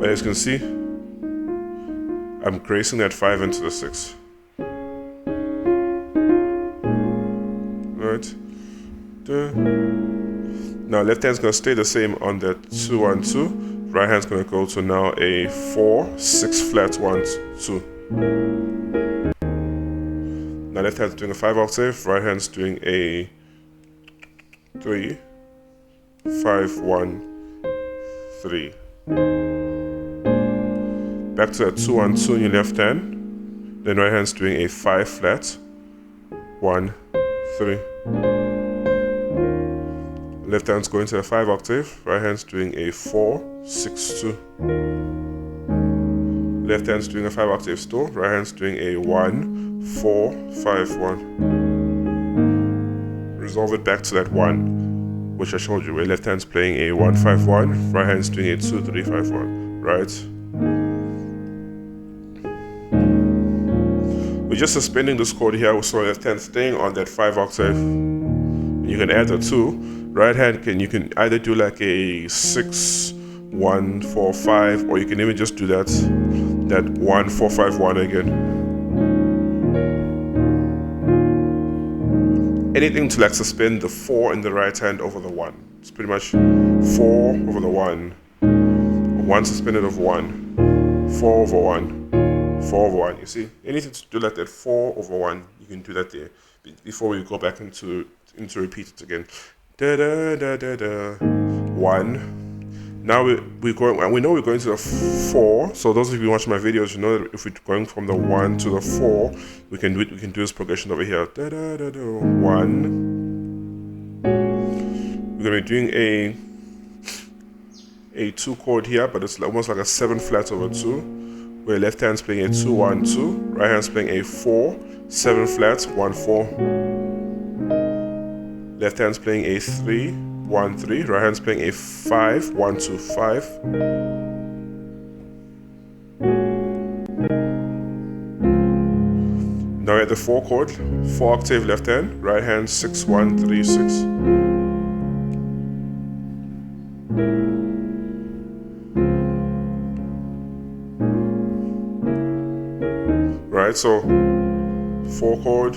But as you can see, I'm gracing that 5 into the 6. Right. Now left hand's gonna stay the same on that 2 1 2. Right hand's gonna go to now a 4 6 flat 1 2. Now left hand's doing a 5 octave, right hand's doing a 3 5 1 3. Back to that 2 1 2 in your left hand. Then right hand's doing a 5 flat 1 3. Left hand's going to a 5 octave, right hand's doing a 4 6 2. Left hand's doing a 5 octave still, right hand's doing a 1 4 5 1. Resolve it back to that 1, which I showed you, where left hand's playing a 1 5 1, right hand's doing a 2 3 5 1, right? We're just suspending this chord here, so left hand staying on that 5 octave. You can add a 2. Right hand you can either do like a 6 1 4 5, or you can even just do that 1 4 5 1 again. Anything to like suspend the 4 in the right hand over the 1. It's pretty much 4 over the 1, 1 suspended over 1, 4 over 1, 4 over 1. You see, anything to do like that 4 over 1, you can do that there before we go back into repeat it again. Da da da da da. 1. Now we know we're going to the 4. So those of you watching my videos, you know that if we're going from the 1 to the 4, we can do this progression over here. Da da da da. 1. We're gonna be doing a 2 chord here, but it's almost like a 7 flat over 2, where left hand's playing a 2 1 2, right hand's playing a 4 7 flat 1 4. Left hand's playing a 3 1 3, right hand's playing a 5 1 2 5. Now we're at the 4 chord, 4 octave left hand, right hand 6 1 3 6. Right, so 4 chord.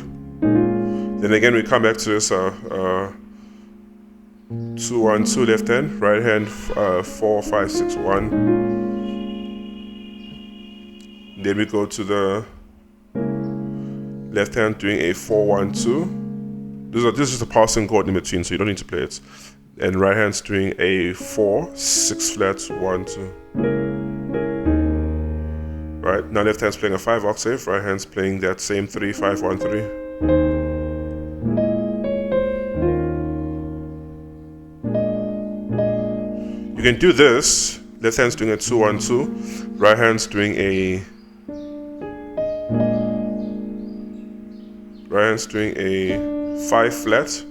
Then again, we come back to this 2 1 2 left hand, right hand 4 5 6 1. Then we go to the left hand doing a 4 1 2. This is just a passing chord in between, so you don't need to play it. And right hand's doing a 4 6 flat 1 2. Right, now left hand's playing a 5 octave, right hand's playing that same 3 5 1 3. You can do this. Left hand's doing a 2 1 2, right hand's doing a 5 flat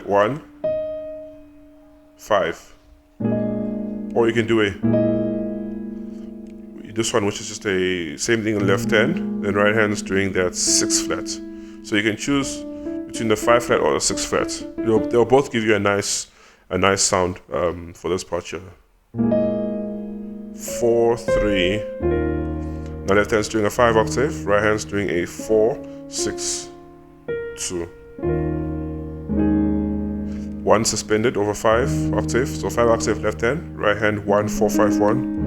1 5. Or you can do this one, which is just a same thing in left hand, then right hand's doing that 6 flat. So you can choose between the 5 flat or the 6 flat. They'll both give you a nice sound for this part here. 4 3. Now left hand's doing a 5 octave, right hand's doing a 4 6 2. 1 suspended over 5 octave, so 5 octave left hand, right hand 1 4 5 1.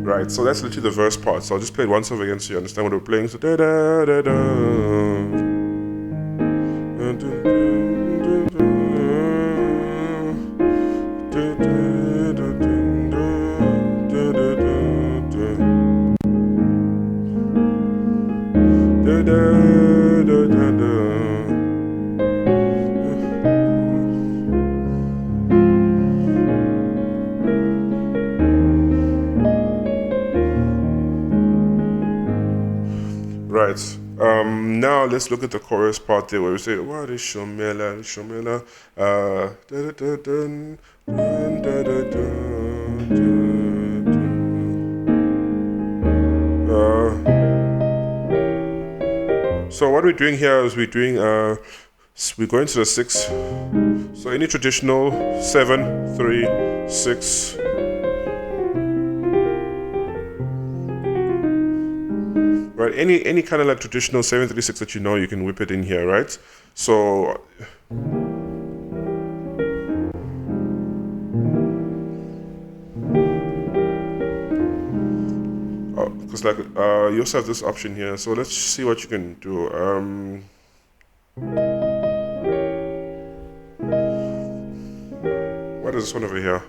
Right, so that's literally the verse part. So I'll just play it once over again so you understand what we're playing. So da da da da. Right. Now let's look at the chorus part there where we say, what is Shomela, Shomela? So what we're doing here is we're doing So we're going to the 6. So any traditional 7, 3, 6. Right, any kind of like traditional 7, 3, 6 that you know, you can whip it in here, right? So because like you also have this option here, so let's see what you can do. What is this one over here?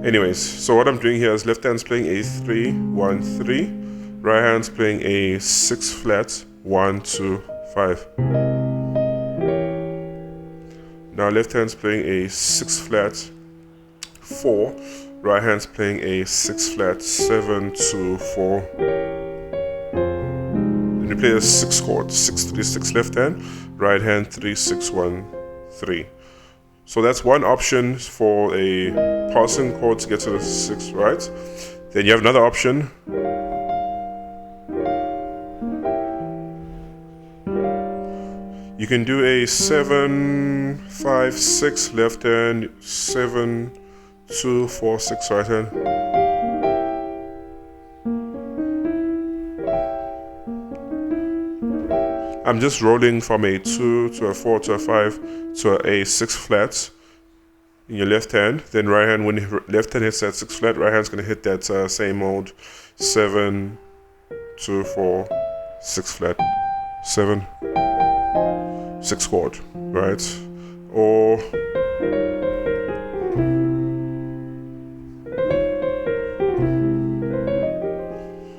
Anyways, so what I'm doing here is left hand's playing a 3, 1, 3, right hand's playing a 6 flat, 1, 2, 5. Now left hand's playing a 6 flat, 4, right hand's playing a 6 flat, 7, 2, 4. Then you play a 6 chord, 6, 3, 6 left hand, right hand 3, 6, 1, 3. So that's one option for a passing chord to get to the 6, right? Then you have another option. You can do a 7, 5, 6 left hand, 7, 2, 4, 6 right hand. I'm just rolling from a 2 to a 4 to a 5 to a 6 flat in your left hand. Then right hand, when your left hand hits that 6 flat, right hand's going to hit that same old 7, 2, 4, 6 flat, 7, 6 chord, right? Or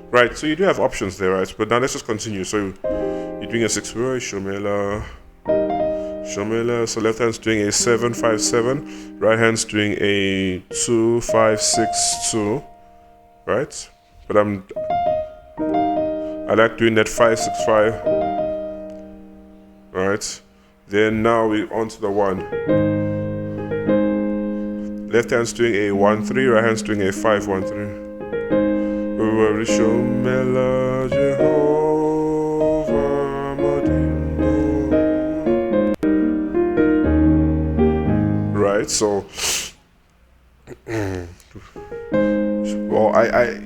right, so you do have options there, right? But now let's just continue. So you're doing a 6, Shomela. So left hand's doing a 7, 5, 7. Right hand's doing a 2, 5, 6, 2. Right? But I like doing that 5, 6, 5. Right? Then now we're on to the 1. Left hand's doing a 1, 3. Right hand's doing a 5, 1, 3. Shomela, Jehova. Right, so well, I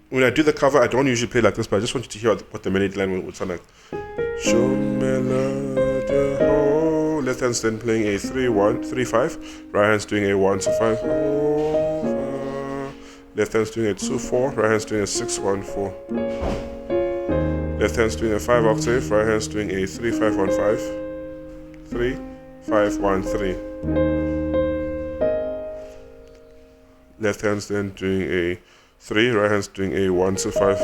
when I do the cover, I don't usually play like this, but I just want you to hear what the melody line would sound like. Shomela, Jehova. Left hand's then playing a 3, 1, 3, 5. Right hand's doing a 1, 2, 5. Left hand's doing a 2, 4. Right hand's doing a 6, 1, 4. Left hand's doing a 5 octave. Right hand's doing a 3, 5, 1, 5. 3, 5, 1, 3. Left hand's then doing a 3, right hand's doing a 1, 2, 5.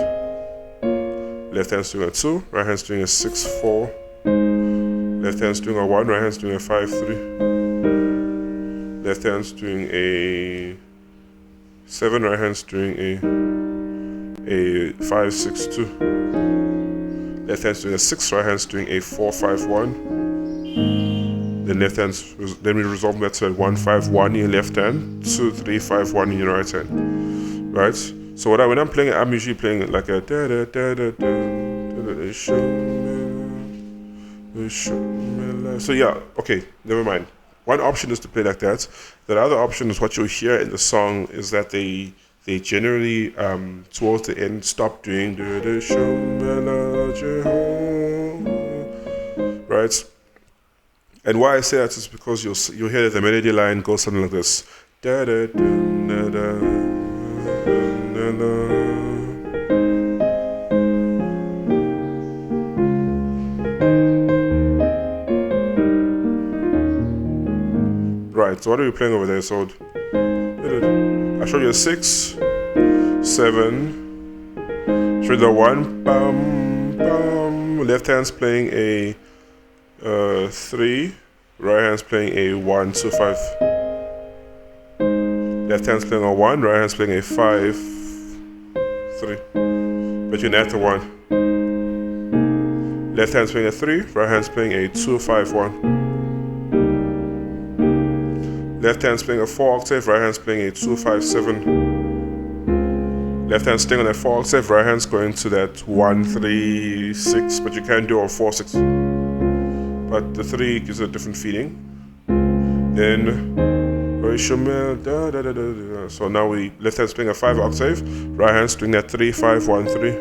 Left hand's doing a 2, right hand's doing a 6, 4. Left hand's doing a 1, right hand's doing a 5, 3. Left hand's doing a 7, right hand's doing a 5, 6, 2. Left hand's doing a 6, right hand's doing a 4, 5, 1. Then left hand's, then we resolve that to 1, 5, 1 in your left hand, 2, 3, 5, 1 in your right hand. Right? So when I'm playing it, I'm usually playing it like a da da da da da da Shomela. So yeah, okay, never mind. One option is to play like that. The other option is what you'll hear in the song is that they generally towards the end stop doing da da Shomela Jehova. Right? And why I say that is because you'll hear that the melody line goes something like this. Da da da da da da da. Right, so what are we playing over there? So I showed you a 6, 7, show you the 1, bam, bam. Left hand's playing a 3, right hand's playing a 1, 2, 5. Left hand's playing a 1, right hand's playing a 5, 3. But you can add the 1. Left hand's playing a 3, right hand's playing a 2, 5, 1. Left hand's playing a 4 octave, right hand's playing a 2, 5, 7. Left hand staying on that 4 octave, right hand's going to that 1, 3, 6, but you can do a 4, 6. But the 3 gives a different feeling. Then Shomela, da, da, da, da, da. So now we left hand's playing a 5 octave, right hand's doing that 3, 5, 1, 3.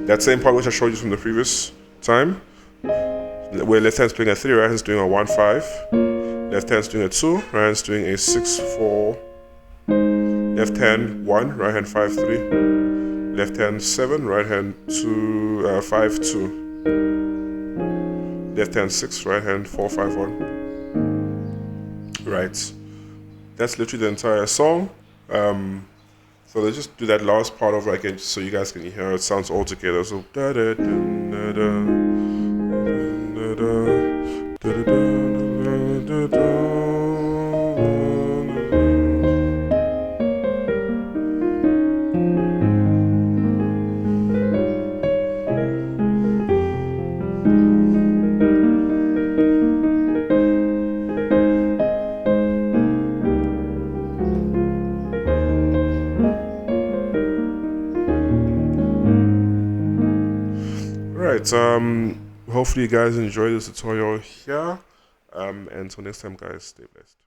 That same part which I showed you from the previous time, where left hand's playing a 3, right hand's doing a 1, 5. Left hand's doing a 2, right hand's doing a 6, 4. Left hand 1, right hand 5, 3. Left hand 7, right hand 2, 5, 2. Left hand 6, right hand 4, 5, 1. Right. That's literally the entire song. So let's just do that last part over again so you guys can hear it sounds all together. So da da da da da da da da da. Right, hopefully you guys enjoyed this tutorial here. Until next time, guys, stay blessed.